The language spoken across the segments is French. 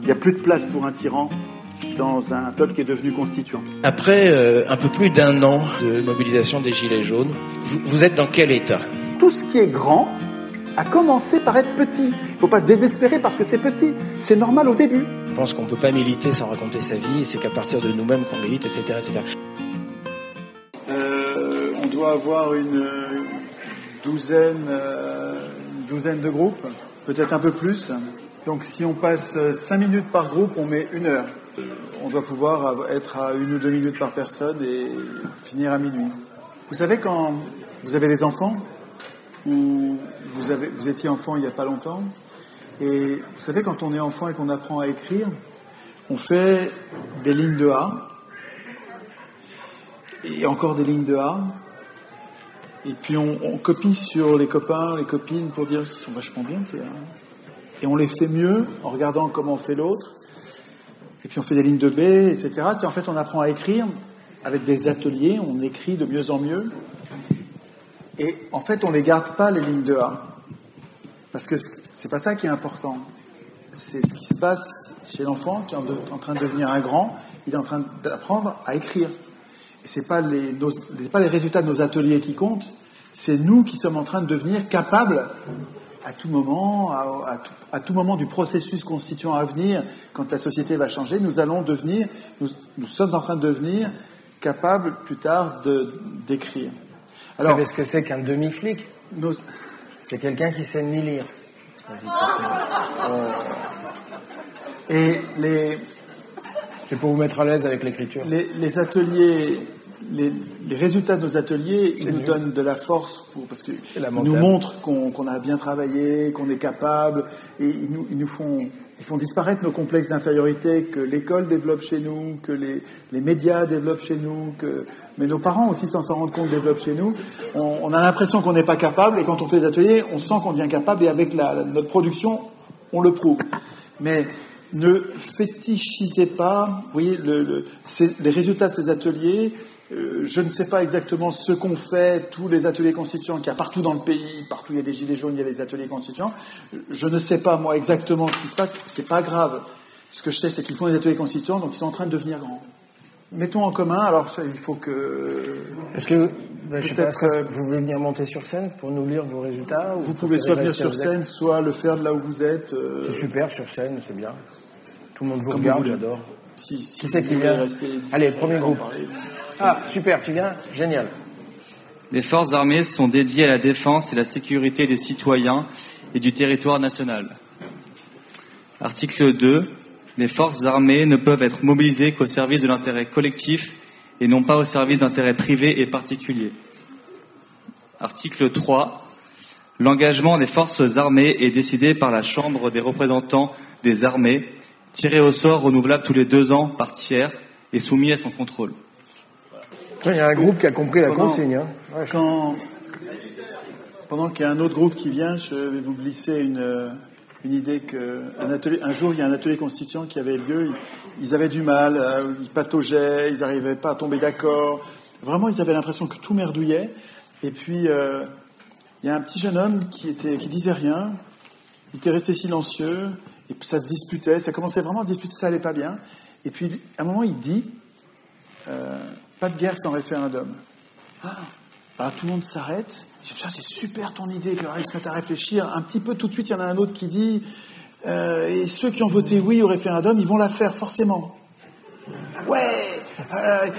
n'y a plus de place pour un tyran dans un peuple qui est devenu constituant. Après un peu plus d'un an de mobilisation des Gilets jaunes, vous êtes dans quel état ? Tout ce qui est grand a commencé par être petit. Il ne faut pas se désespérer parce que c'est petit. C'est normal au début. Je pense qu'on ne peut pas militer sans raconter sa vie, et c'est qu'à partir de nous-mêmes qu'on milite, etc. etc. On doit avoir une douzaine de groupes, peut-être un peu plus. Donc si on passe 5 minutes par groupe, on met 1 heure. On doit pouvoir être à 1 ou 2 minutes par personne et finir à minuit. Vous savez, quand vous avez des enfants, ou vous étiez enfant il n'y a pas longtemps, et vous savez, quand on est enfant et qu'on apprend à écrire, on fait des lignes de A, et encore des lignes de A, et puis on copie sur les copains, les copines pour dire qu'ils sont vachement bien, et on les fait mieux en regardant comment on fait l'autre, et puis on fait des lignes de B, etc. En fait, on apprend à écrire avec des ateliers, on écrit de mieux en mieux, et en fait, on ne les garde pas, les lignes de A, parce que c'est pas ça qui est important. C'est ce qui se passe chez l'enfant qui est en train de devenir un grand, il est en train d'apprendre à écrire. Et c'est pas les résultats de nos ateliers qui comptent, c'est nous qui sommes en train de devenir capables à tout moment, à tout moment du processus constituant à venir, quand la société va changer, nous sommes en train de devenir capables plus tard d'écrire. Alors, vous savez ce que c'est qu'un demi-flic ? C'est quelqu'un qui sait ni lire. Et c'est pour vous mettre à l'aise avec l'écriture. Les ateliers, les résultats de nos ateliers, ils nous donnent de la force parce qu'ils nous montrent qu'on a bien travaillé, qu'on est capable, et ils font disparaître nos complexes d'infériorité que l'école développe chez nous, que les médias développent chez nous, mais nos parents aussi, sans s'en rendre compte, développent chez nous. On a l'impression qu'on n'est pas capable, et quand on fait des ateliers, on sent qu'on devient capable, et avec notre production, on le prouve. Mais ne fétichisez pas, vous voyez, les résultats de ces ateliers. Je ne sais pas exactement ce qu'ont fait tous les ateliers constituants qu'il y a partout dans le pays, partout il y a des gilets jaunes, il y a des ateliers constituants. Je ne sais pas, moi, exactement ce qui se passe, c'est pas grave. Ce que je sais, c'est qu'ils font des ateliers constituants, donc ils sont en train de devenir grands. Mettons en commun, alors ça, il faut que... Est-ce que, je sais pas, vous voulez venir monter sur scène pour nous lire vos résultats, ou vous pouvez soit venir sur scène, soit le faire de là où vous êtes. C'est super, sur scène, c'est bien. Tout le monde vous regarde, j'adore. Qui c'est qui vient ? Allez, premier groupe. Ah, super, tu viens ? Génial. Les forces armées sont dédiées à la défense et la sécurité des citoyens et du territoire national. Article 2. Les forces armées ne peuvent être mobilisées qu'au service de l'intérêt collectif et non pas au service d'intérêts privés et particuliers. Article 3. L'engagement des forces armées est décidé par la Chambre des représentants des armées, tiré au sort renouvelable tous les 2 ans par tiers et soumis à son contrôle. Il y a un groupe qui a compris la consigne. Hein. Pendant qu'il y a un autre groupe qui vient, je vais vous glisser une idée un jour, il y a un atelier constituant qui avait lieu. Ils avaient du mal, ils pataugeaient, ils n'arrivaient pas à tomber d'accord. Vraiment, ils avaient l'impression que tout merdouillait. Et puis, il y a un petit jeune homme qui disait rien. Il était resté silencieux. Et puis ça se disputait. Ça commençait vraiment à se disputer. Ça allait pas bien. Et puis, à un moment, il dit... pas de guerre sans référendum. Tout le monde s'arrête. Ça, c'est super ton idée. Puis alors, ils se mettent à réfléchir. Un petit peu tout de suite, il y en a un autre qui dit et ceux qui ont voté oui au référendum, ils vont la faire forcément. Ouais.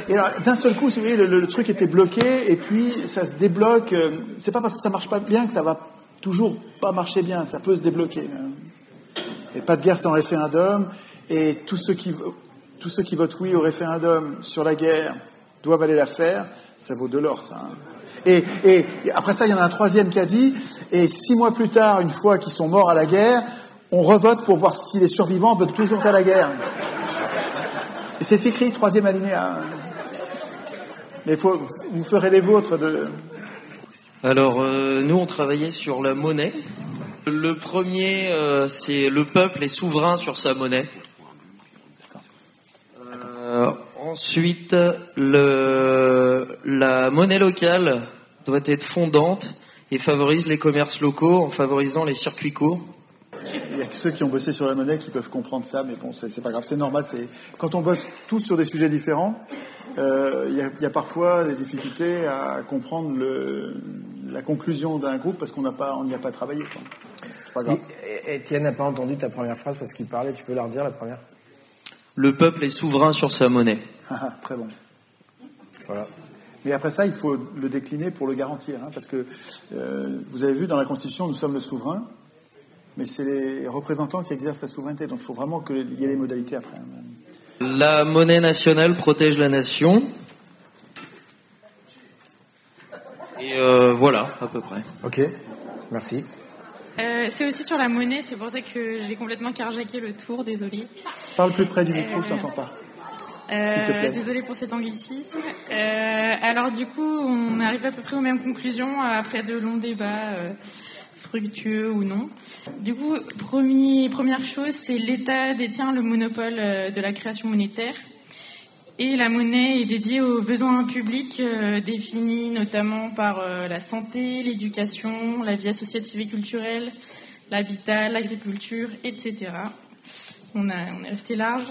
Et alors, d'un seul coup, vous voyez, le truc était bloqué et puis ça se débloque. C'est pas parce que ça marche pas bien que ça va toujours pas marcher bien. Ça peut se débloquer. Et pas de guerre sans référendum. Et tous ceux qui votent oui au référendum sur la guerre doivent aller la faire, ça vaut de l'or, ça. Et après ça, il y en a un troisième qui a dit, et 6 mois plus tard, une fois qu'ils sont morts à la guerre, on revote pour voir si les survivants veulent toujours faire la guerre. Et c'est écrit, 3e alinéa. Mais vous ferez les vôtres de... Alors, nous, on travaillait sur la monnaie. Le premier, c'est le peuple est souverain sur sa monnaie. Ensuite, la monnaie locale doit être fondante et favorise les commerces locaux en favorisant les circuits courts. que ceux qui ont bossé sur la monnaie qui peuvent comprendre ça, mais bon, c'est pas grave, c'est normal. Quand on bosse tous sur des sujets différents, il y a parfois des difficultés à comprendre la conclusion d'un groupe parce qu'on n'y a pas travaillé. Quoi. C'est pas grave. Étienne n'a pas entendu ta première phrase parce qu'il parlait. Tu peux la redire, la première? Le peuple est souverain sur sa monnaie. Très bon. Voilà. Mais après ça, il faut le décliner pour le garantir, parce que vous avez vu dans la Constitution, nous sommes le souverain, mais c'est les représentants qui exercent la souveraineté. Donc il faut vraiment qu'il y ait les modalités après. La monnaie nationale protège la nation. Et voilà, à peu près. Ok, merci. C'est aussi sur la monnaie, c'est pour ça que j'ai complètement carjacké le tour, désolé. Parle plus près du micro, je t'entends pas. Désolée pour cet anglicisme. Alors du coup, on arrive à peu près aux mêmes conclusions après de longs débats fructueux ou non. Du coup, première chose, c'est l'État détient le monopole de la création monétaire et la monnaie est dédiée aux besoins publics définis notamment par la santé, l'éducation, la vie associative et culturelle, l'habitat, l'agriculture, etc. On est resté large.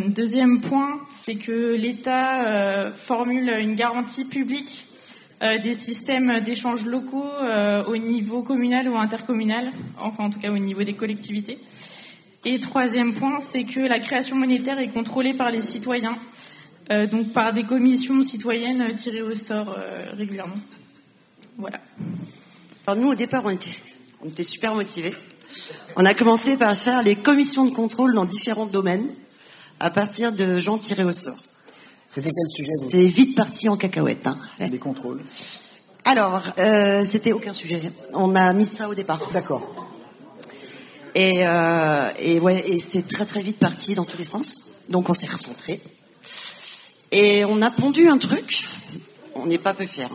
Deuxième point, c'est que l'État formule une garantie publique des systèmes d'échanges locaux au niveau communal ou intercommunal, enfin en tout cas au niveau des collectivités. Et troisième point, c'est que la création monétaire est contrôlée par les citoyens, donc par des commissions citoyennes tirées au sort régulièrement. Voilà. Alors nous, au départ, on était super motivés. On a commencé par faire les commissions de contrôle dans différents domaines à partir de gens tirés au sort. C'était quel sujet vous? C'est vite parti en cacahuète. Les contrôles. Alors, c'était aucun sujet. On a mis ça au départ. D'accord. Et c'est très très vite parti dans tous les sens. Donc on s'est recentré. Et on a pondu un truc. On n'est pas peu fiers.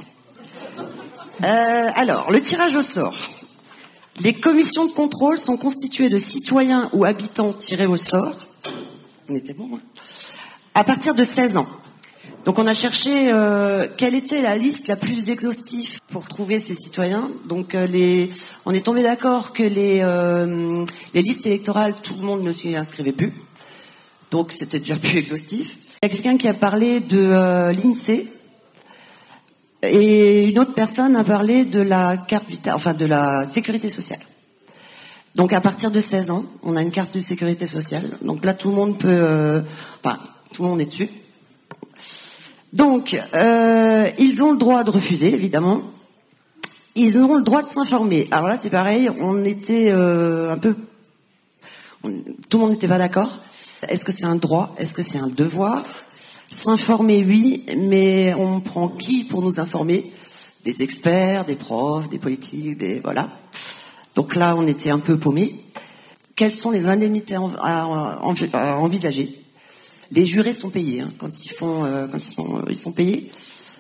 Alors, le tirage au sort. Les commissions de contrôle sont constituées de citoyens ou habitants tirés au sort. On était bon, à partir de 16 ans. Donc on a cherché quelle était la liste la plus exhaustive pour trouver ces citoyens. Donc on est tombé d'accord que les listes électorales, tout le monde ne s'y inscrivait plus. Donc c'était déjà plus exhaustif. Il y a quelqu'un qui a parlé de l'INSEE. Et une autre personne a parlé de la carte vitale, enfin de la sécurité sociale. Donc à partir de 16 ans, on a une carte de sécurité sociale. Donc là, tout le monde peut, tout le monde est dessus. Donc ils ont le droit de refuser, évidemment. Ils ont le droit de s'informer. Alors là, c'est pareil. On était tout le monde n'était pas d'accord. Est-ce que c'est un droit? Est-ce que c'est un devoir? S'informer, oui, mais on prend qui pour nous informer? Des experts, des profs, des politiques, voilà. Donc là, on était un peu paumés. Quelles sont les indemnités à envisager? Les jurés sont payés quand ils sont payés.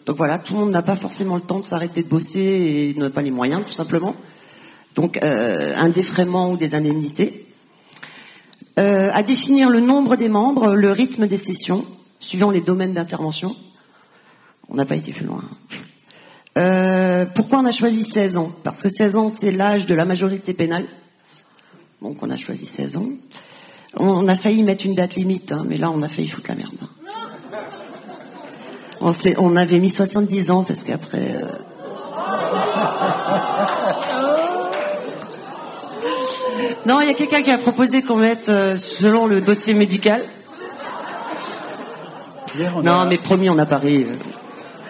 Donc voilà, tout le monde n'a pas forcément le temps de s'arrêter de bosser et n'a pas les moyens, tout simplement. Donc un défraiement ou des indemnités. À définir le nombre des membres, le rythme des sessions, suivant les domaines d'intervention. On n'a pas été plus loin. Pourquoi on a choisi 16 ans? Parce que 16 ans, c'est l'âge de la majorité pénale. Donc on a choisi 16 ans. On a failli mettre une date limite, mais là on a failli foutre la merde. On avait mis 70 ans, parce qu'après... Non, il y a quelqu'un qui mais promis, on n'a pas ri.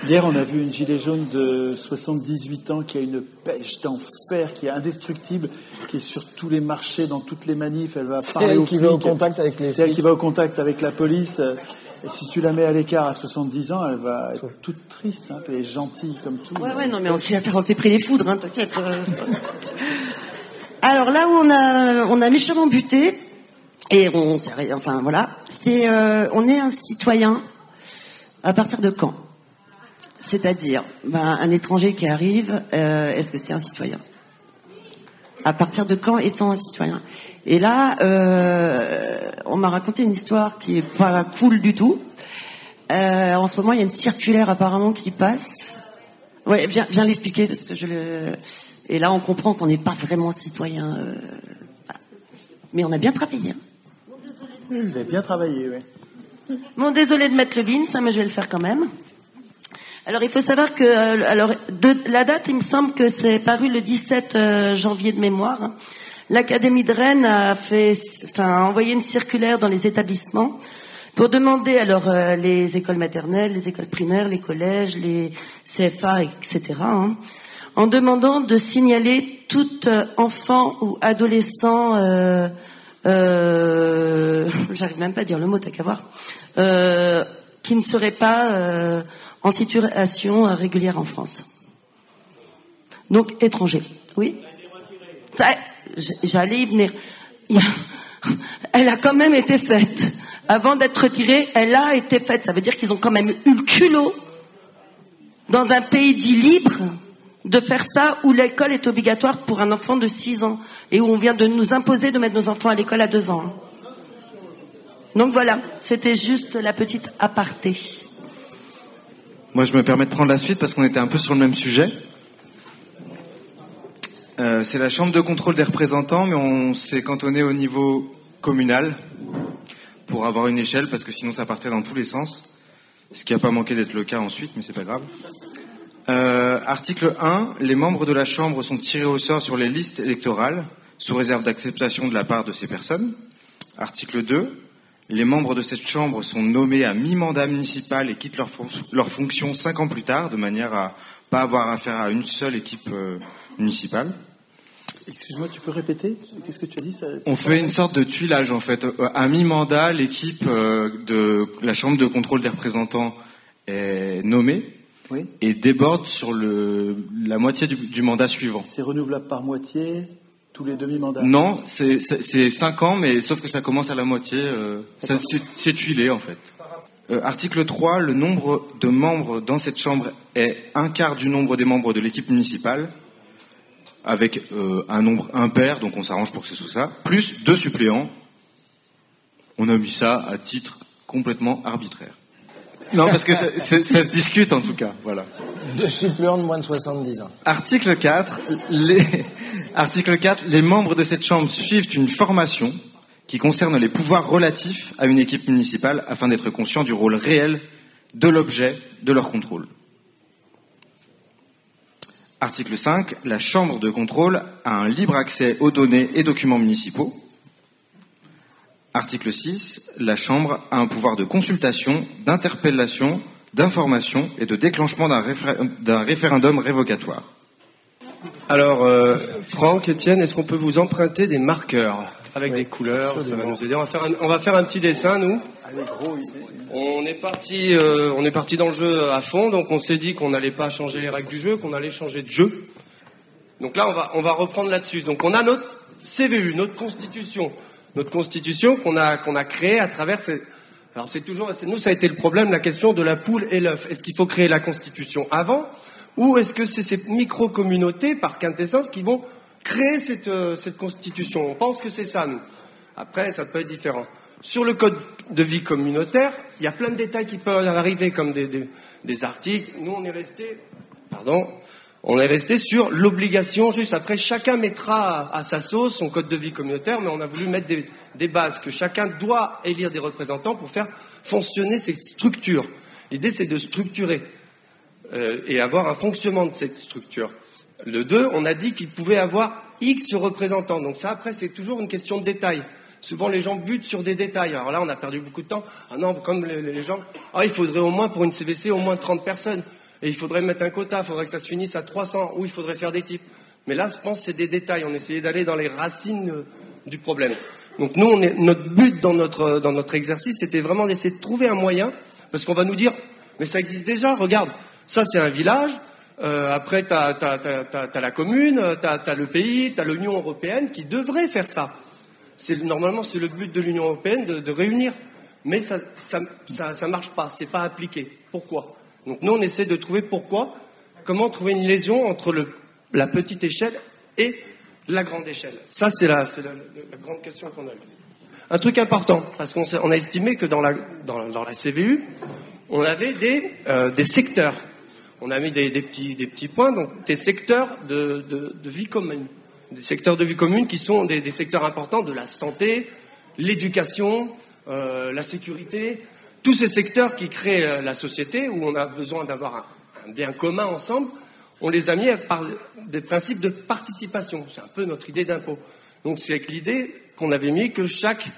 Hier, on a vu une gilet jaune de 78 ans qui a une pêche d'enfer, qui est indestructible, qui est sur tous les marchés, dans toutes les manifs. Elle va parler aux flics. C'est elle qui va au contact avec les flics. C'est elle qui va au contact avec la police. Et si tu la mets à l'écart à 70 ans, elle va être toute triste. Elle est gentille comme tout. Ouais, non, mais on s'est pris les foudres, t'inquiète. Alors là où on a méchamment buté, et on est un citoyen à partir de quand? C'est-à-dire, un étranger qui arrive, est-ce que c'est un citoyen? À partir de quand étant un citoyen? Et là, on m'a raconté une histoire qui est pas cool du tout. En ce moment, il y a une circulaire apparemment qui passe. Ouais, viens l'expliquer parce que Et là, on comprend qu'on n'est pas vraiment citoyen. Mais on a bien travaillé. Hein. Vous avez bien travaillé, oui. Bon, désolé de mettre le bin, ça, mais je vais le faire quand même. Alors, il faut savoir que, la date, il me semble que c'est paru le 17 janvier de mémoire. Hein. L'Académie de Rennes a envoyé une circulaire dans les établissements pour demander, les écoles maternelles, les écoles primaires, les collèges, les CFA, etc., hein, en demandant de signaler tout enfant ou adolescent, j'arrive même pas à dire le mot, t'as qu'à voir, qui ne serait pas en situation régulière en France. Donc, étranger. Oui. Ça, j'allais y venir. Elle a quand même été faite. Avant d'être retirée, elle a été faite. Ça veut dire qu'ils ont quand même eu le culot, dans un pays dit libre, de faire ça, où l'école est obligatoire pour un enfant de 6 ans, et où on vient de nous imposer de mettre nos enfants à l'école à 2 ans. Donc voilà, c'était juste la petite aparté. Moi, je me permets de prendre la suite parce qu'on était un peu sur le même sujet. C'est la Chambre de contrôle des représentants, mais on s'est cantonné au niveau communal pour avoir une échelle, parce que sinon ça partait dans tous les sens. Ce qui n'a pas manqué d'être le cas ensuite, mais c'est pas grave. Article 1, les membres de la Chambre sont tirés au sort sur les listes électorales, sous réserve d'acceptation de la part de ces personnes. Article 2, les membres de cette Chambre sont nommés à mi-mandat municipal et quittent leur fonction 5 ans plus tard, de manière à pas avoir affaire à une seule équipe municipale. Excuse-moi, tu peux répéter ? Qu'est-ce que tu as dit ? On fait une sorte de tuilage, en fait. À mi-mandat, l'équipe de la Chambre de contrôle des représentants est nommée, oui, et déborde sur la moitié du mandat suivant. C'est renouvelable par moitié, tous les demi-mandats ? Non, c'est 5 ans, mais sauf que ça commence à la moitié. C'est tuilé, en fait. Article 3, le nombre de membres dans cette Chambre est 1/4 du nombre des membres de l'équipe municipale, avec un nombre impair, donc on s'arrange pour que ce soit ça, plus 2 suppléants. On a mis ça à titre complètement arbitraire. Non, parce que ça se discute en tout cas, voilà. 2 suppléants de moins de 70 ans. Article 4, les membres de cette Chambre suivent une formation qui concerne les pouvoirs relatifs à une équipe municipale afin d'être conscients du rôle réel de l'objet de leur contrôle. Article 5, la Chambre de contrôle a un libre accès aux données et documents municipaux. Article 6, la Chambre a un pouvoir de consultation, d'interpellation, d'information et de déclenchement d'un référendum révocatoire. Alors, Franck, Étienne, est-ce qu'on peut vous emprunter des marqueurs avec des couleurs ? Ça va nous aider. On va faire un petit dessin, nous. On est parti dans le jeu à fond, donc on s'est dit qu'on n'allait pas changer les règles du jeu, qu'on allait changer de jeu. Donc là, on va reprendre là-dessus. Donc on a notre CVU, notre constitution qu'on a créée à travers alors nous ça a été le problème, la question de la poule et l'œuf. Est-ce qu'il faut créer la constitution avant, ou est-ce que c'est ces micro-communautés par quintessence qui vont créer cette constitution ? On pense que c'est ça, nous. Après, ça peut être différent. Sur le code de vie communautaire, il y a plein de détails qui peuvent arriver, comme des articles. Nous, on est resté sur l'obligation, juste après, chacun mettra à sa sauce son code de vie communautaire, mais on a voulu mettre des bases, que chacun doit élire des représentants pour faire fonctionner ces structures. L'idée, c'est de structurer et avoir un fonctionnement de cette structure. Le 2, on a dit qu'il pouvait avoir X représentants. Donc ça, après, c'est toujours une question de détail. Souvent, les gens butent sur des détails. Alors là, on a perdu beaucoup de temps. Ah non, comme les gens... il faudrait au moins, pour une CVC, au moins 30 personnes. Et il faudrait mettre un quota, il faudrait que ça se finisse à 300, ou il faudrait faire des types. Mais là, je pense que c'est des détails. On essayait d'aller dans les racines du problème. Donc nous, notre but dans notre exercice, c'était vraiment d'essayer de trouver un moyen, parce qu'on va nous dire, mais ça existe déjà, regarde, ça c'est un village, après t'as la commune, t'as le pays, t'as l'Union européenne qui devrait faire ça. Normalement, c'est le but de l'Union européenne de réunir. Mais ça marche pas, c'est pas appliqué. Pourquoi ? Donc nous, on essaie de trouver pourquoi, comment trouver une liaison entre la petite échelle et la grande échelle. Ça, c'est la grande question qu'on a eue. Un truc important, parce qu'on a estimé que dans la CVU, on avait des secteurs. On a mis des petits points, donc des secteurs de vie commune. des secteurs de vie commune qui sont des secteurs importants de la santé, l'éducation, la sécurité, tous ces secteurs qui créent la société où on a besoin d'avoir un bien commun ensemble, on les a mis par des principes de participation. C'est un peu notre idée d'impôt. Donc c'est l'idée qu'on avait mis que chaque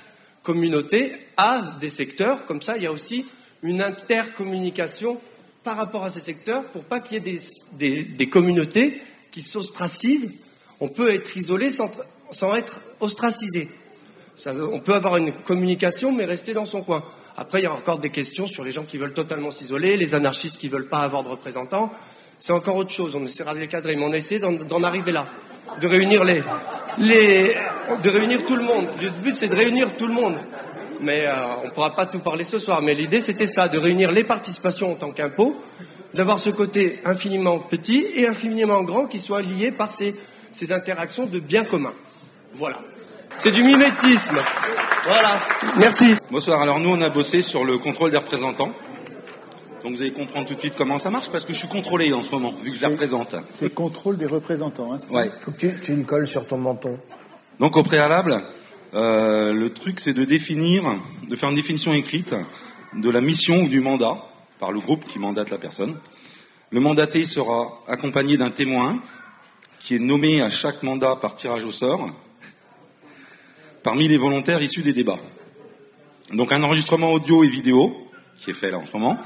communauté a des secteurs, comme ça il y a aussi une intercommunication par rapport à ces secteurs pour pas qu'il y ait des communautés qui s'ostracisent. On peut être isolé sans être ostracisé. On peut avoir une communication mais rester dans son coin. Après, il y a encore des questions sur les gens qui veulent totalement s'isoler, les anarchistes qui veulent pas avoir de représentants. C'est encore autre chose. On essaiera de les cadrer, mais on a essayé d'en arriver là, de réunir de réunir tout le monde. Le but, c'est de réunir tout le monde. Mais on ne pourra pas tout parler ce soir. Mais l'idée, c'était ça, de réunir les participations en tant qu'impôt, d'avoir ce côté infiniment petit et infiniment grand qui soit lié par ces interactions de bien commun. Voilà. C'est du mimétisme. Voilà. Merci. Bonsoir. Alors nous, on a bossé sur le contrôle des représentants. Donc vous allez comprendre tout de suite comment ça marche, parce que je suis contrôlé en ce moment, vu que je les représente. C'est le contrôle des représentants, hein, c'est ouais. Ça. Faut que tu le colles sur ton menton. Donc au préalable, le truc c'est de faire une définition écrite de la mission ou du mandat par le groupe qui mandate la personne. Le mandaté sera accompagné d'un témoin qui est nommé à chaque mandat par tirage au sort parmi les volontaires issus des débats. Donc un enregistrement audio et vidéo, qui est fait là en ce moment,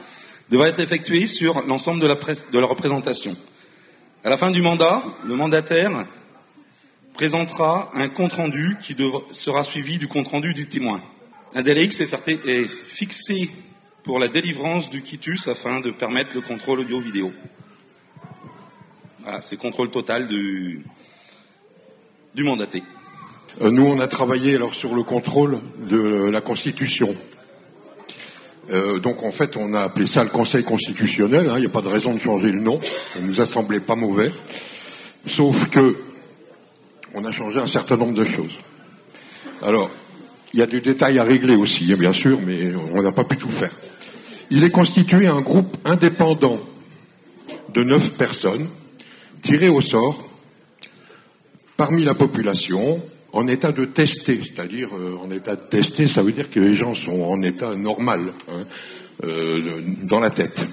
devra être effectué sur l'ensemble de la représentation. À la fin du mandat, le mandataire présentera un compte-rendu qui sera suivi du compte-rendu du témoin. Un délai X est fixé pour la délivrance du quitus afin de permettre le contrôle audio-vidéo. Voilà, c'est le contrôle total du mandaté. Nous, on a travaillé alors sur le contrôle de la Constitution. Donc en fait, on a appelé ça le Conseil constitutionnel. Il n'y a pas de raison de changer le nom. Ça nous a semblé pas mauvais. Sauf que on a changé un certain nombre de choses. Alors, il y a du détail à régler aussi, bien sûr, mais on n'a pas pu tout faire. Il est constitué un groupe indépendant de 9 personnes tirées au sort parmi la population en état de tester, c'est-à-dire en état de tester, ça veut dire que les gens sont en état normal, dans la tête.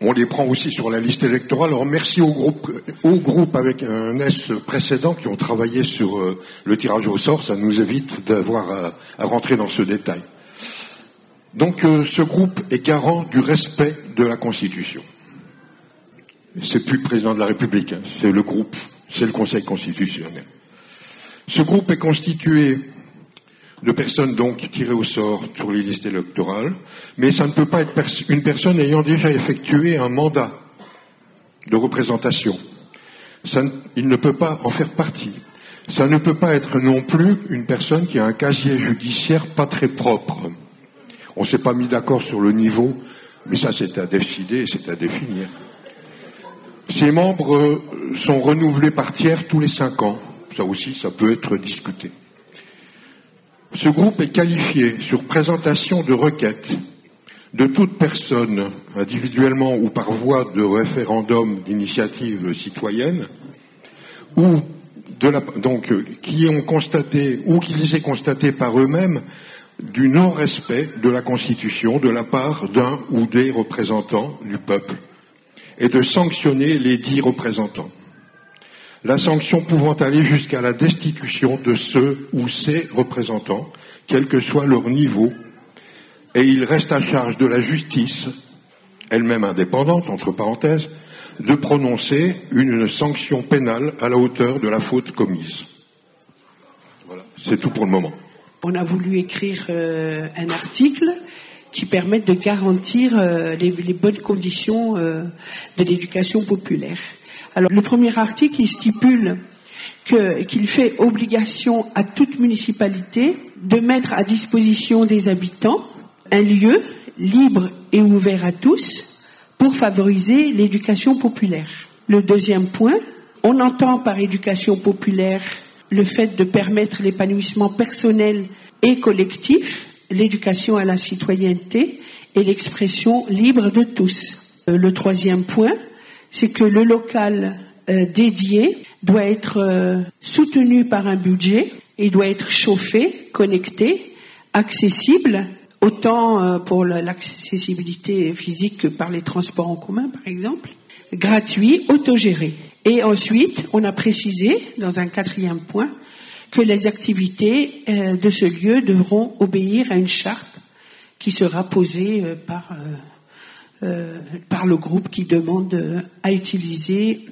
On les prend aussi sur la liste électorale. Alors merci au groupe avec un S précédent qui ont travaillé sur le tirage au sort, ça nous évite d'avoir à rentrer dans ce détail. Donc ce groupe est garant du respect de la Constitution. C'est plus le président de la République, c'est le groupe. C'est le Conseil constitutionnel. Ce groupe est constitué de personnes donc tirées au sort sur les listes électorales, mais ça ne peut pas être une personne ayant déjà effectué un mandat de représentation. Il ne peut pas en faire partie. Ça ne peut pas être non plus une personne qui a un casier judiciaire pas très propre. On ne s'est pas mis d'accord sur le niveau, mais ça c'est à décider, c'est à définir. Ces membres sont renouvelés par tiers tous les 5 ans. Ça aussi, ça peut être discuté. Ce groupe est qualifié sur présentation de requête de toute personne, individuellement ou par voie de référendum d'initiative citoyenne, ou qui ont constaté ou qui les aient constatés par eux-mêmes du non-respect de la Constitution de la part d'un ou des représentants du peuple, et de sanctionner les 10 représentants. La sanction pouvant aller jusqu'à la destitution de ceux ou ces représentants, quel que soit leur niveau, et il reste à charge de la justice, elle-même indépendante, entre parenthèses, de prononcer une sanction pénale à la hauteur de la faute commise. Voilà, c'est tout pour le moment. On a voulu écrire un article qui permettent de garantir les bonnes conditions de l'éducation populaire. Alors, le premier article, il stipule qu'il fait obligation à toute municipalité de mettre à disposition des habitants un lieu libre et ouvert à tous pour favoriser l'éducation populaire. Le deuxième point, on entend par éducation populaire le fait de permettre l'épanouissement personnel et collectif, l'éducation à la citoyenneté et l'expression libre de tous. Le troisième point, c'est que le local dédié, doit être soutenu par un budget et doit être chauffé, connecté, accessible, autant pour l'accessibilité physique que par les transports en commun, par exemple, gratuit, autogéré. Et ensuite, on a précisé, dans un 4e point, que les activités de ce lieu devront obéir à une charte qui sera posée par le groupe qui demande à utiliser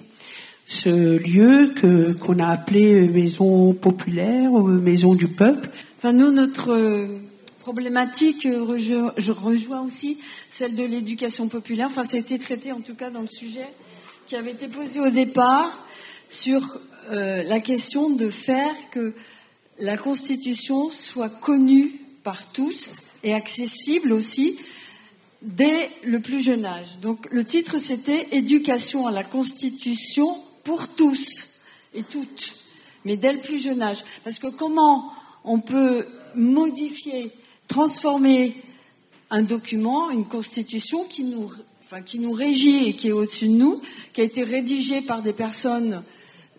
ce lieu qu'on a appelé maison populaire ou maison du peuple. Enfin, nous, notre problématique, je rejoins aussi celle de l'éducation populaire. Enfin, ça a été traité en tout cas dans le sujet qui avait été posé au départ sur la question de faire que la Constitution soit connue par tous et accessible aussi dès le plus jeune âge. Donc le titre c'était « Éducation à la Constitution pour tous et toutes », mais dès le plus jeune âge. Parce que comment on peut modifier, transformer un document, une Constitution qui nous régit et qui est au-dessus de nous, qui a été rédigée par des personnes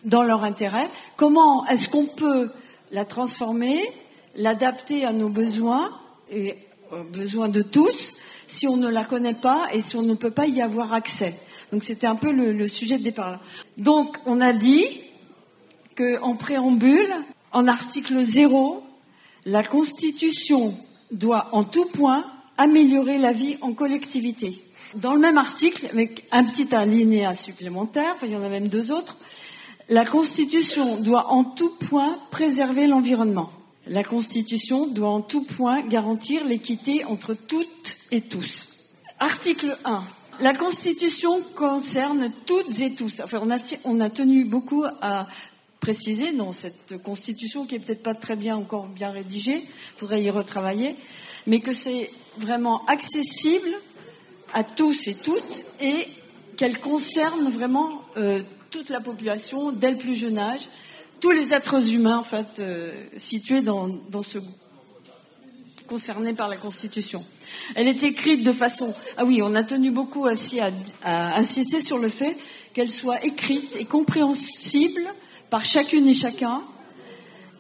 dans leur intérêt, comment est-ce qu'on peut la transformer, l'adapter à nos besoins et aux besoins de tous si on ne la connaît pas et si on ne peut pas y avoir accès. Donc c'était un peu le sujet de départ. Donc on a dit qu'en préambule, en article 0, la Constitution doit en tout point améliorer la vie en collectivité. Dans le même article, avec un petit alinéa supplémentaire, enfin il y en a même 2 autres, la Constitution doit en tout point préserver l'environnement. La Constitution doit en tout point garantir l'équité entre toutes et tous. Article 1. La Constitution concerne toutes et tous. Enfin, on a tenu beaucoup à préciser dans cette Constitution qui est peut-être pas très bien encore bien rédigée, il faudrait y retravailler, mais que c'est vraiment accessible à tous et toutes et qu'elle concerne vraiment toute la population dès le plus jeune âge, tous les êtres humains en fait situés dans ce concernés par la Constitution. Elle est écrite de façon... Ah oui, on a tenu beaucoup aussi à insister sur le fait qu'elle soit écrite et compréhensible par chacune et chacun.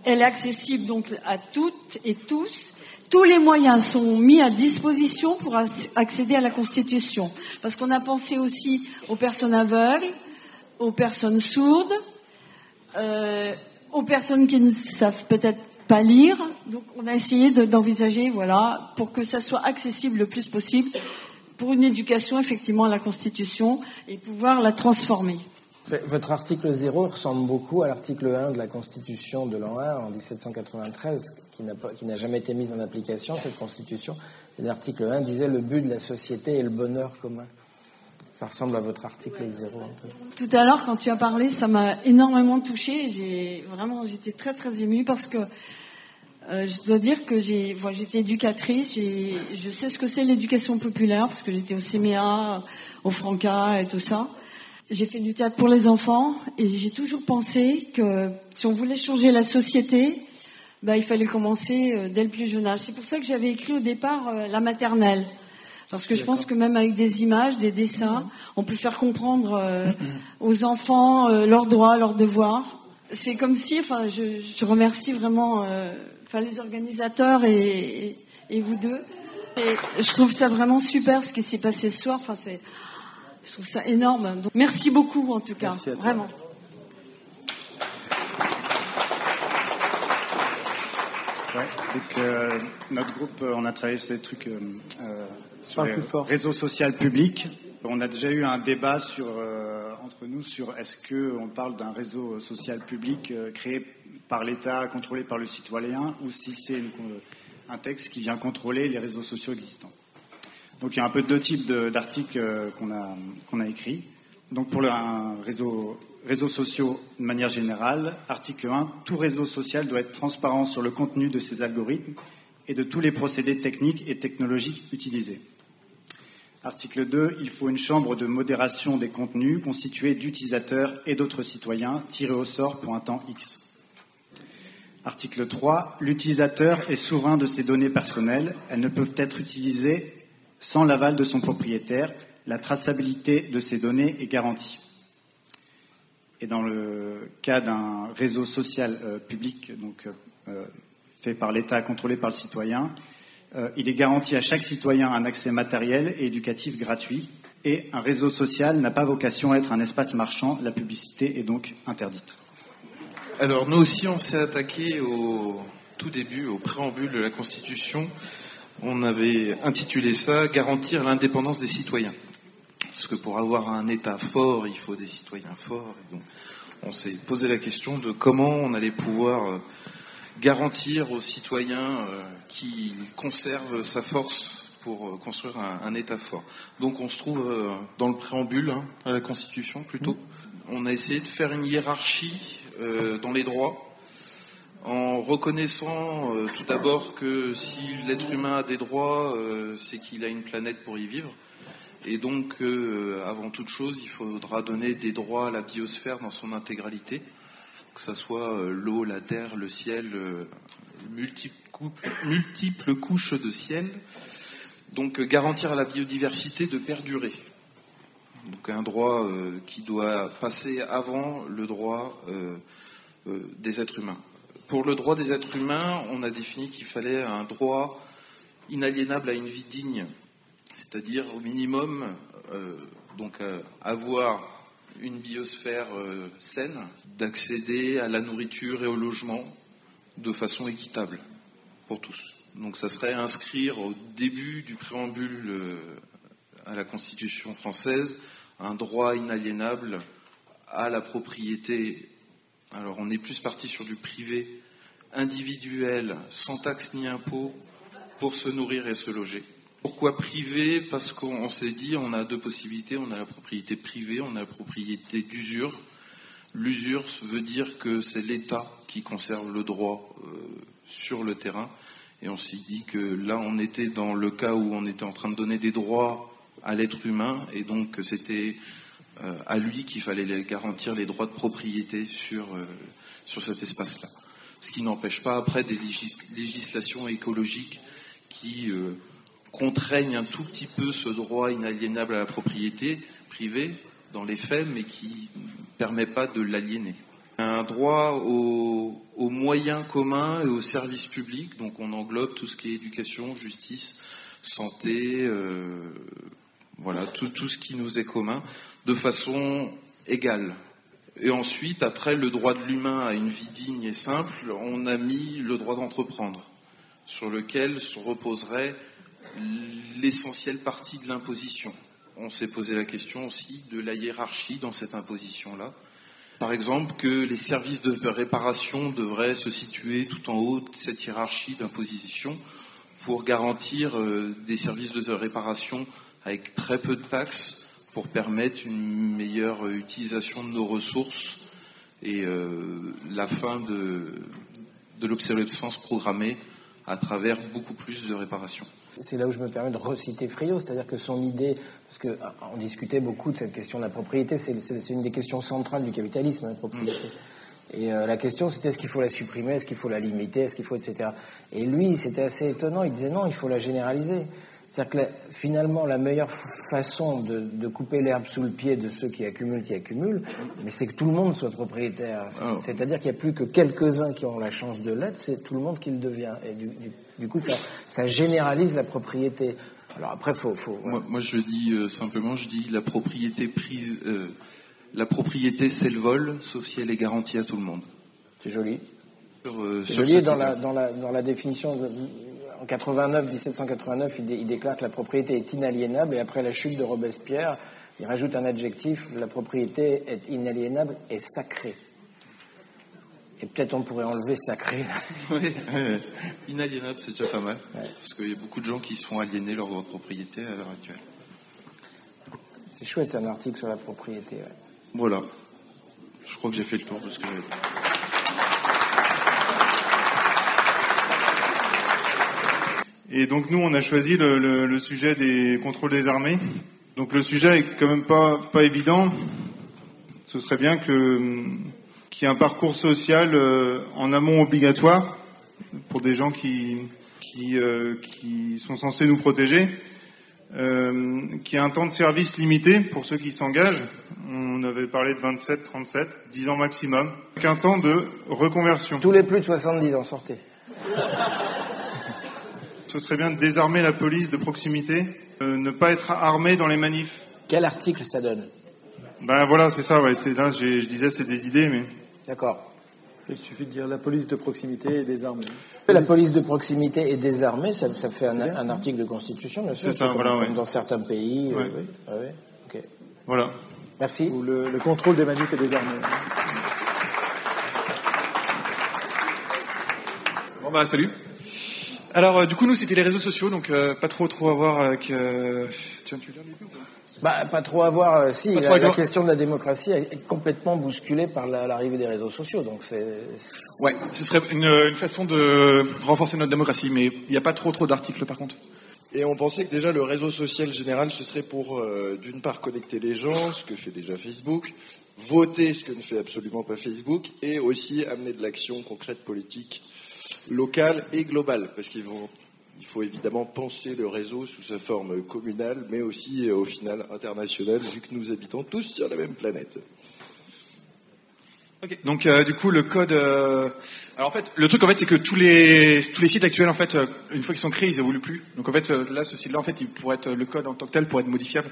Elle est accessible donc à toutes et tous. Tous les moyens sont mis à disposition pour accéder à la Constitution. Parce qu'on a pensé aussi aux personnes aveugles, aux personnes sourdes, aux personnes qui ne savent peut-être pas lire. Donc on a essayé d'envisager, voilà, pour que ça soit accessible le plus possible pour une éducation effectivement à la Constitution et pouvoir la transformer. Votre article 0 ressemble beaucoup à l'article 1 de la Constitution de l'an 1 en 1793, qui n'a jamais été mise en application, cette Constitution. Et l'article 1 disait « Le but de la société est le bonheur commun ». Ça ressemble à votre article 0 un peu. Tout à l'heure, quand tu as parlé, ça m'a énormément touchée. J'étais très très émue parce que je dois dire que j'étais éducatrice. Je sais ce que c'est l'éducation populaire parce que j'étais au CMEA, au Franca et tout ça. J'ai fait du théâtre pour les enfants et j'ai toujours pensé que si on voulait changer la société, il fallait commencer dès le plus jeune âge. C'est pour ça que j'avais écrit au départ la maternelle. Parce que je pense que même avec des images, des dessins, on peut faire comprendre aux enfants leurs droits, leurs devoirs. C'est comme si, je remercie vraiment les organisateurs et vous deux. Et je trouve ça vraiment super ce qui s'est passé ce soir. Je trouve ça énorme. Donc, merci beaucoup en tout cas, vraiment. Ouais, donc notre groupe, on a travaillé sur des trucs sur les réseaux sociaux publics. On a déjà eu un débat entre nous sur est-ce qu'on parle d'un réseau social public créé par l'État, contrôlé par le citoyen, ou si c'est un texte qui vient contrôler les réseaux sociaux existants. Donc il y a un peu 2 types d'articles qu'on a écrits. Donc pour un réseaux sociaux de manière générale, article 1, tout réseau social doit être transparent sur le contenu de ses algorithmes et de tous les procédés techniques et technologiques utilisés. Article 2, il faut une chambre de modération des contenus constituée d'utilisateurs et d'autres citoyens tirés au sort pour un temps X. Article 3, l'utilisateur est souverain de ses données personnelles. Elles ne peuvent être utilisées sans l'aval de son propriétaire. La traçabilité de ces données est garantie. Et dans le cas d'un réseau social public, donc fait par l'État, contrôlé par le citoyen, il est garanti à chaque citoyen un accès matériel et éducatif gratuit. Et un réseau social n'a pas vocation à être un espace marchand. La publicité est donc interdite. Alors nous aussi, on s'est attaqué au tout début, au préambule de la Constitution. On avait intitulé ça « Garantir l'indépendance des citoyens ». Parce que pour avoir un État fort, il faut des citoyens forts. Et donc, on s'est posé la question de comment on allait pouvoir garantir aux citoyens qu'ils conservent sa force pour construire un État fort. Donc on se trouve dans le préambule à la Constitution plutôt. On a essayé de faire une hiérarchie dans les droits en reconnaissant tout d'abord que si l'être humain a des droits, c'est qu'il a une planète pour y vivre. Et donc, avant toute chose, il faudra donner des droits à la biosphère dans son intégralité, que ce soit l'eau, la terre, le ciel, multiples couches de ciel. Donc, garantir à la biodiversité de perdurer. Donc, un droit qui doit passer avant le droit des êtres humains. Pour le droit des êtres humains, on a défini qu'il fallait un droit inaliénable à une vie digne. C'est-à-dire au minimum avoir une biosphère saine, d'accéder à la nourriture et au logement de façon équitable pour tous. Donc ça serait inscrire au début du préambule à la Constitution française un droit inaliénable à la propriété. Alors on est plus parti sur du privé individuel, sans taxe ni impôt, pour se nourrir et se loger. Pourquoi privé ? Parce qu'on s'est dit, on a deux possibilités, on a la propriété privée, on a la propriété d'usure. L'usure veut dire que c'est l'État qui conserve le droit sur le terrain. Et on s'est dit que là, on était dans le cas où on était en train de donner des droits à l'être humain, et donc c'était à lui qu'il fallait garantir les droits de propriété sur cet espace-là. Ce qui n'empêche pas après des législations écologiques qui contraignent un tout petit peu ce droit inaliénable à la propriété privée dans les faits, mais qui ne permet pas de l'aliéner. Un droit aux moyens communs et aux services publics, donc on englobe tout ce qui est éducation, justice, santé, tout ce qui nous est commun, de façon égale. Et ensuite, après le droit de l'humain à une vie digne et simple, on a mis le droit d'entreprendre, sur lequel se reposerait l'essentielle partie de l'imposition. On s'est posé la question aussi de la hiérarchie dans cette imposition-là. Par exemple, que les services de réparation devraient se situer tout en haut de cette hiérarchie d'imposition pour garantir des services de réparation avec très peu de taxes pour permettre une meilleure utilisation de nos ressources et la fin de l'obsolescence programmée à travers beaucoup plus de réparations. C'est là où je me permets de reciter Friot, c'est-à-dire que son idée, parce qu'on discutait beaucoup de cette question de la propriété, c'est une des questions centrales du capitalisme, la propriété. Et la question, c'était est-ce qu'il faut la supprimer, est-ce qu'il faut la limiter, est-ce qu'il faut, etc. Et lui, c'était assez étonnant, il disait non, il faut la généraliser. C'est-à-dire que finalement, la meilleure façon de couper l'herbe sous le pied de ceux qui accumulent, mais c'est que tout le monde soit propriétaire. C'est-à-dire qu'il n'y a plus que quelques-uns qui ont la chance de l'être, c'est tout le monde qui le devient. Et du coup, ça généralise la propriété. Alors après, Moi, je dis simplement, la propriété la propriété, c'est le vol, sauf si elle est garantie à tout le monde. C'est joli. C'est joli dans la définition. En 1789, il déclare que la propriété est inaliénable, et après la chute de Robespierre, il rajoute un adjectif, la propriété est inaliénable et sacrée. Et peut-être on pourrait enlever sacré. Oui, inaliénable, c'est déjà pas mal, parce qu'il y a beaucoup de gens qui se font aliéner leur droit de propriété à l'heure actuelle. C'est chouette un article sur la propriété. Ouais. Voilà, je crois que j'ai fait le tour de ce que j'avais dit. Et donc nous, on a choisi le sujet des contrôles des armées. Donc le sujet est quand même pas évident. Ce serait bien qu'il y ait un parcours social en amont obligatoire pour des gens qui sont censés nous protéger, qu'il y ait un temps de service limité pour ceux qui s'engagent. On avait parlé de 27, 37, 10 ans maximum. Avec un temps de reconversion. Tous les plus de 70 ans, sortez. Ce serait bien de désarmer la police de proximité, ne pas être armé dans les manifs. Quel article ça donne? Ben voilà, c'est ça, ouais. Là, je disais, c'est des idées, mais... D'accord. Il suffit de dire la police de proximité et désarmée. La police de proximité et désarmée, ça fait un article de constitution, bien sûr. C'est ça, voilà, comme dans certains pays. Ouais. Oui. Okay. Voilà. Merci. Ou le contrôle des manifs et des armées. Bon bah salut. Alors du coup nous c'était les réseaux sociaux, donc pas trop à voir avec... Tu veux lire les ou pas? Pas trop à voir. Si, pas trop la question de la démocratie est complètement bousculée par l'arrivée des réseaux sociaux. Donc Ouais, ce serait une façon de renforcer notre démocratie, mais il n'y a pas trop d'articles par contre. Et on pensait que déjà le réseau social général, ce serait pour, d'une part, connecter les gens, ce que fait déjà Facebook, voter, ce que ne fait absolument pas Facebook, et aussi amener de l'action concrète politique locale et globale, parce qu'il faut évidemment penser le réseau sous sa forme communale, mais aussi au final internationale, vu que nous habitons tous sur la même planète. Ok. Donc du coup le code. Alors en fait le truc en fait c'est que tous les sites actuels en fait une fois qu'ils sont créés ils évoluent plus. Donc en fait là ce site là en fait il pourrait être le code en tant que tel pourrait être modifiable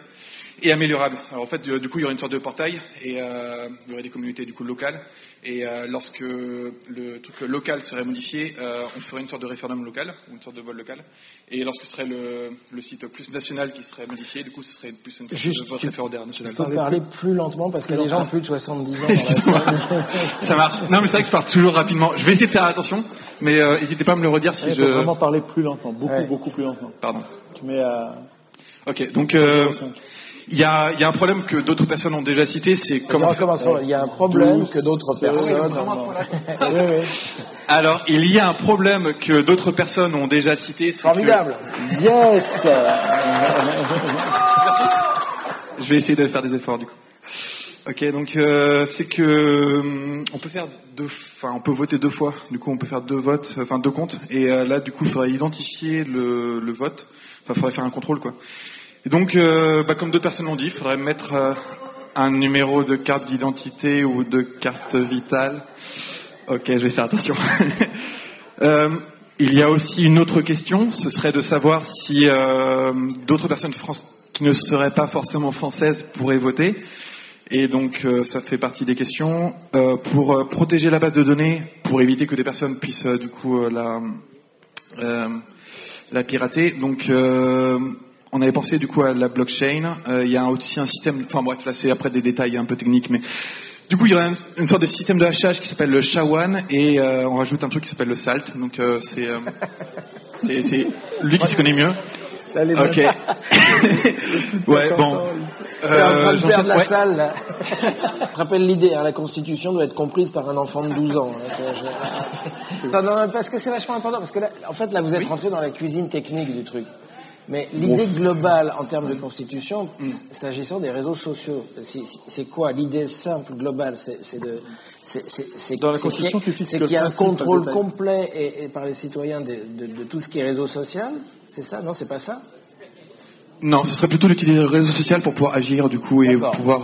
et améliorable. Alors en fait du coup il y aurait une sorte de portail et il y aurait des communautés du coup locales et lorsque le truc local serait modifié on ferait une sorte de référendum local ou une sorte de vote local et lorsque ce serait le site plus national qui serait modifié du coup ce serait plus une sorte de vote référendaire national. Tu peux parler plus lentement parce qu'il y a des gens de plus de 70 ans dans la salle. Ça marche. Non mais c'est vrai que je parle toujours rapidement. Je vais essayer de faire attention mais n'hésitez pas à me le redire si Il faut vraiment parler plus lentement, beaucoup plus lentement. Pardon. Tu mets à... Ok, donc il y a un problème que d'autres personnes ont déjà cité, c'est comment... Il y a un problème que d'autres personnes... Alors, il y a un problème que d'autres personnes ont déjà cité, c'est formidable. Yes. Merci. Je vais essayer de faire des efforts, du coup. Ok, donc c'est que on peut faire on peut voter 2 fois. Du coup, on peut faire 2 votes, 2 comptes. Et là, du coup, il faudrait identifier le vote. Enfin, il faudrait faire un contrôle, quoi. Et donc, comme d'autres personnes l'ont dit, il faudrait mettre un numéro de carte d'identité ou de carte vitale. Ok, je vais faire attention. Il y a aussi une autre question, ce serait de savoir si d'autres personnes qui ne seraient pas forcément françaises pourraient voter. Et donc, ça fait partie des questions. Pour protéger la base de données, pour éviter que des personnes puissent du coup la pirater. Donc, on avait pensé du coup à la blockchain. Il y a aussi un système. Enfin bref, là c'est après des détails un peu techniques, mais du coup il y aurait une sorte de système de hachage qui s'appelle le SHA-1 et on rajoute un truc qui s'appelle le SALT. Donc c'est lui qui s'y connaît mieux. Ok. Ouais, bon. T'es en train de perdre la salle, là. Je rappelle l'idée, la Constitution doit être comprise par un enfant de 12 ans. Non, parce que c'est vachement important, parce que là, en fait, là, vous êtes rentré dans la cuisine technique du truc. Mais l'idée globale en termes de Constitution, s'agissant des réseaux sociaux, c'est quoi? L'idée simple, globale, c'est qu'il y a un contrôle complet et par les citoyens de tout ce qui est réseau social. C'est ça? Non, c'est pas ça? Non, ce serait plutôt d'utiliser le réseau social pour pouvoir agir du coup et pouvoir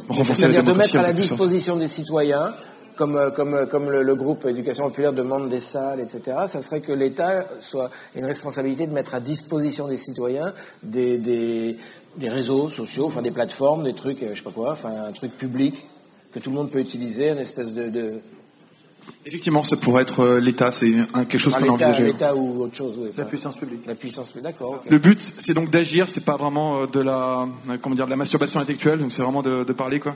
renforcer la démocratie. C'est-à-dire de mettre à la disposition des citoyens, comme le groupe Éducation populaire demande des salles, etc. Ça serait que l'État ait une responsabilité de mettre à disposition des citoyens des réseaux sociaux, enfin des plateformes, des trucs, je sais pas quoi, enfin un truc public que tout le monde peut utiliser, une espèce de... Effectivement, ça pourrait être l'État, c'est quelque chose qu'on a envisagé. L'État ou autre chose, oui. La puissance publique. La puissance publique, d'accord. Okay. Le but, c'est donc d'agir, c'est pas vraiment de la masturbation intellectuelle, donc c'est vraiment de parler, quoi.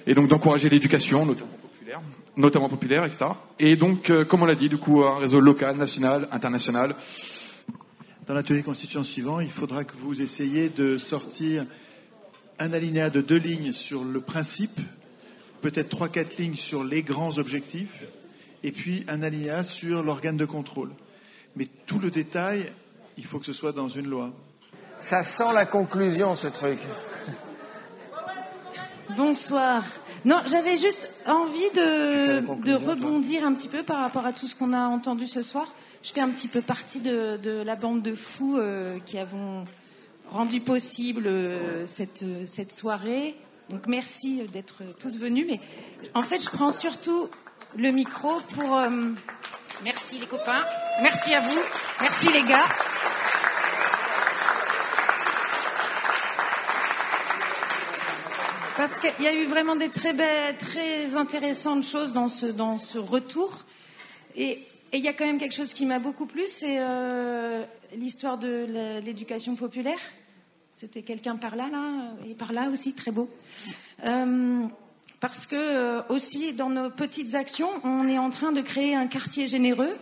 Et donc d'encourager l'éducation, notamment populaire, etc. Et donc, comme on l'a dit, du coup, un réseau local, national, international. Dans l'atelier constituant suivant, il faudra que vous essayiez de sortir un alinéa de 2 lignes sur le principe, peut-être 3-4 lignes sur les grands objectifs, et puis un alinéa sur l'organe de contrôle. Mais tout le détail, il faut que ce soit dans une loi. Ça sent la conclusion, ce truc. Bonsoir. Non, j'avais juste envie de rebondir un petit peu par rapport à tout ce qu'on a entendu ce soir. Je fais un petit peu partie de la bande de fous qui avons rendu possible cette soirée. Donc merci d'être tous venus. Mais en fait, je prends surtout le micro pour... Merci les copains, merci à vous, merci les gars. Parce qu'il y a eu vraiment des très intéressantes choses dans ce retour. Et il y a quand même quelque chose qui m'a beaucoup plu, c'est l'histoire de l'éducation populaire. C'était quelqu'un par là, et par là aussi, très beau. Parce que aussi, dans nos petites actions, on est en train de créer un quartier généreux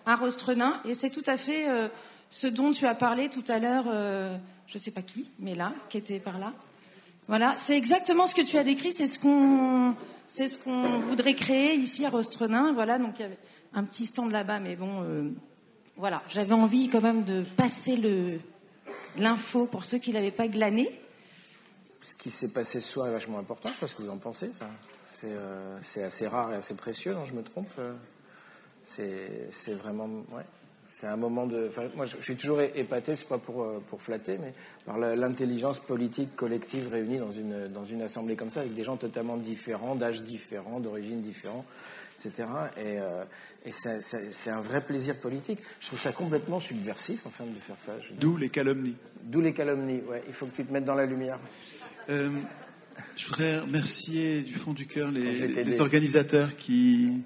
à Rostrenain. Et c'est tout à fait ce dont tu as parlé tout à l'heure, je ne sais pas qui, mais là, qui était par là. Voilà, c'est exactement ce que tu as décrit, c'est ce qu'on voudrait créer ici à Rostrenain. Voilà, donc il y avait un petit stand là-bas, mais bon, voilà, j'avais envie quand même de passer l'info pour ceux qui l'avaient pas glané. Ce qui s'est passé ce soir est vachement important, je sais pas ce que vous en pensez. Enfin, c'est assez rare et assez précieux, non, je me trompe. C'est vraiment, ouais. C'est un moment de... Enfin, moi, je suis toujours épaté, c'est pas pour flatter, mais par l'intelligence politique collective réunie dans une assemblée comme ça, avec des gens totalement différents, d'âges différents, d'origines différentes, etc. Et c'est un vrai plaisir politique. Je trouve ça complètement subversif, enfin, de faire ça. D'où les calomnies. D'où les calomnies, ouais. Il faut que tu te mettes dans la lumière. Je voudrais remercier du fond du cœur les organisateurs qui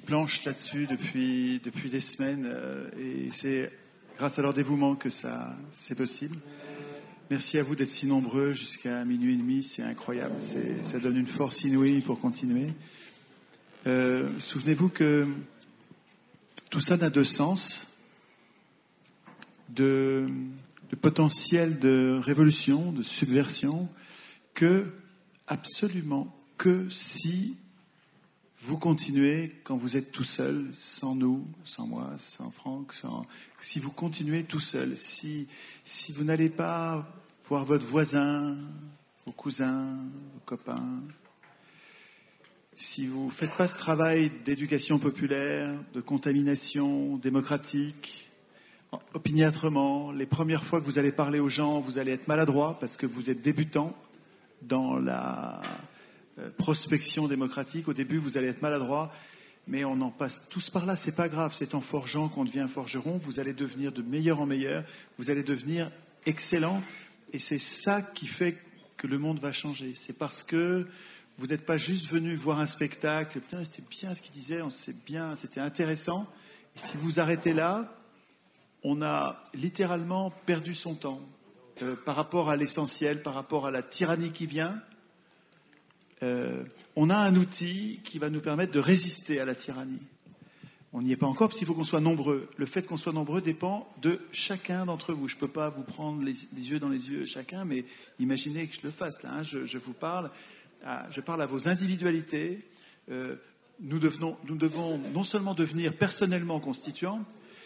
planchent là-dessus depuis des semaines, et c'est grâce à leur dévouement que c'est possible. Merci à vous d'être si nombreux jusqu'à minuit et demi, c'est incroyable, ça donne une force inouïe pour continuer. Souvenez-vous que tout ça n'a de sens, de potentiel de révolution, de subversion, absolument que si vous continuez quand vous êtes tout seul, sans nous, sans moi, sans Franck, si vous continuez tout seul, si vous n'allez pas voir votre voisin, vos cousins, vos copains, si vous ne faites pas ce travail d'éducation populaire, de contamination démocratique, opiniâtrement, les premières fois que vous allez parler aux gens, vous allez être maladroit parce que vous êtes débutant dans la prospection démocratique. Au début, vous allez être maladroit, mais on en passe tous par là. C'est pas grave. C'est en forgeant qu'on devient forgeron. Vous allez devenir de meilleur en meilleur. Vous allez devenir excellent. Et c'est ça qui fait que le monde va changer. C'est parce que vous n'êtes pas juste venu voir un spectacle. Putain, c'était bien ce qu'il disait. C'était intéressant. Et si vous arrêtez là, on a littéralement perdu son temps par rapport à l'essentiel, par rapport à la tyrannie qui vient. On a un outil qui va nous permettre de résister à la tyrannie. On n'y est pas encore parce qu'il faut qu'on soit nombreux. Le fait qu'on soit nombreux dépend de chacun d'entre vous. Je ne peux pas vous prendre les yeux dans les yeux chacun, mais imaginez que je le fasse là. Hein. Je vous parle, je parle à vos individualités. Nous devons non seulement devenir personnellement constituants,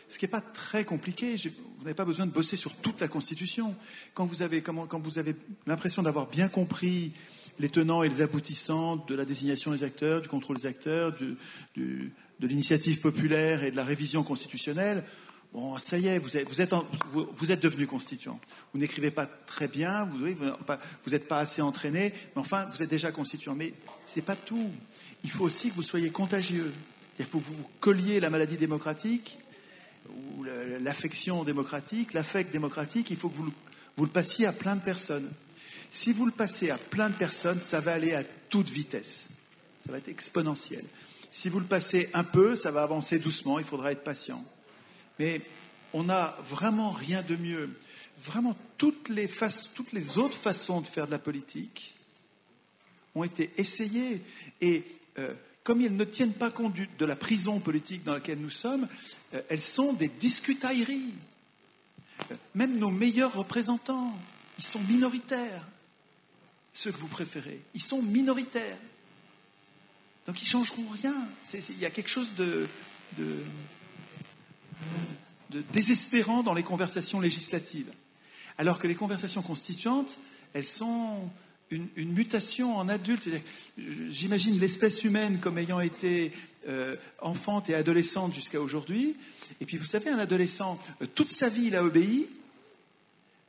ce qui n'est pas très compliqué. Vous n'avez pas besoin de bosser sur toute la Constitution. Quand vous avez l'impression d'avoir bien compris les tenants et les aboutissants de la désignation des acteurs, du contrôle des acteurs, de l'initiative populaire et de la révision constitutionnelle, bon, ça y est, vous êtes devenu constituant. Vous n'écrivez pas très bien, vous n'êtes pas assez entraîné, mais enfin, vous êtes déjà constituant. Mais c'est pas tout. Il faut aussi que vous soyez contagieux. Il faut que vous colliez la maladie démocratique, ou l'affection démocratique, l'affect démocratique. Il faut que vous le passiez à plein de personnes. Si vous le passez à plein de personnes, ça va aller à toute vitesse. Ça va être exponentiel. Si vous le passez un peu, ça va avancer doucement, il faudra être patient. Mais on n'a vraiment rien de mieux. Vraiment, toutes les autres façons de faire de la politique ont été essayées. Et comme ils ne tiennent pas compte de la prison politique dans laquelle nous sommes, elles sont des discutailleries. Même nos meilleurs représentants, ils sont minoritaires. Ceux que vous préférez, ils sont minoritaires. Donc ils ne changeront rien. Il y a quelque chose de désespérant dans les conversations législatives. Alors que les conversations constituantes, elles sont une mutation en adulte. C'est-à-dire, j'imagine l'espèce humaine comme ayant été enfante et adolescente jusqu'à aujourd'hui. Et puis vous savez, un adolescent, toute sa vie, il a obéi.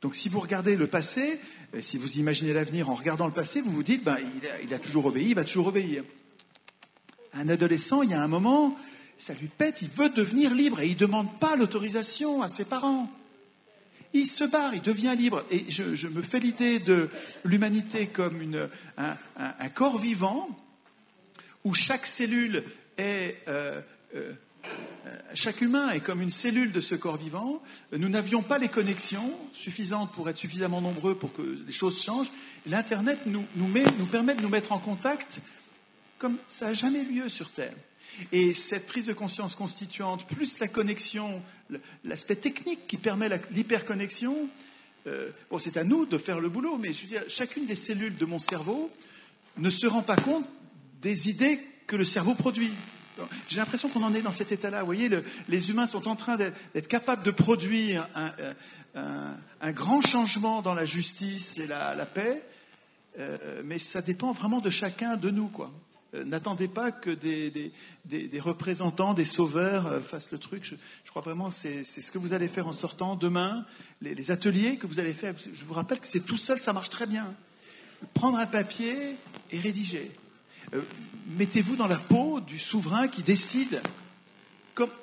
Donc si vous regardez le passé, Et si vous imaginez l'avenir en regardant le passé, vous vous dites, il a toujours obéi, il va toujours obéir. Un adolescent, il y a un moment, ça lui pète, il veut devenir libre et il ne demande pas l'autorisation à ses parents. Il se barre, il devient libre. Et je me fais l'idée de l'humanité comme un corps vivant où chaque cellule est... chaque humain est comme une cellule de ce corps vivant. Nous n'avions pas les connexions suffisantes pour être suffisamment nombreux pour que les choses changent. L'Internet nous permet de nous mettre en contact comme ça n'a jamais eu lieu sur Terre. Et cette prise de conscience constituante, plus la connexion, l'aspect technique qui permet l'hyperconnexion, c'est à nous de faire le boulot, mais je veux dire, chacune des cellules de mon cerveau ne se rend pas compte des idées que le cerveau produit. J'ai l'impression qu'on en est dans cet état-là. Vous voyez, les humains sont en train d'être capables de produire un grand changement dans la justice et la paix, mais ça dépend vraiment de chacun de nous, quoi. N'attendez pas que des représentants, des sauveurs fassent le truc. Je crois vraiment que c'est ce que vous allez faire en sortant demain, les ateliers que vous allez faire. Je vous rappelle que c'est tout seul, ça marche très bien. Prendre un papier et rédiger. Mettez-vous dans la peau du souverain qui décide,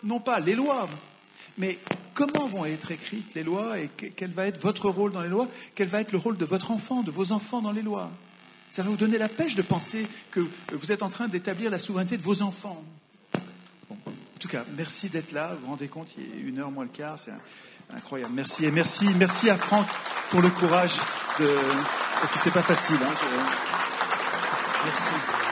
non pas les lois, mais comment vont être écrites les lois et quel va être votre rôle dans les lois, quel va être le rôle de votre enfant, de vos enfants dans les lois. Ça va vous donner la pêche de penser que vous êtes en train d'établir la souveraineté de vos enfants. Bon, en tout cas, merci d'être là. Vous vous rendez compte, il est 1h moins le quart, c'est incroyable. Merci. Et merci à Franck pour le courage parce que c'est pas facile. Merci.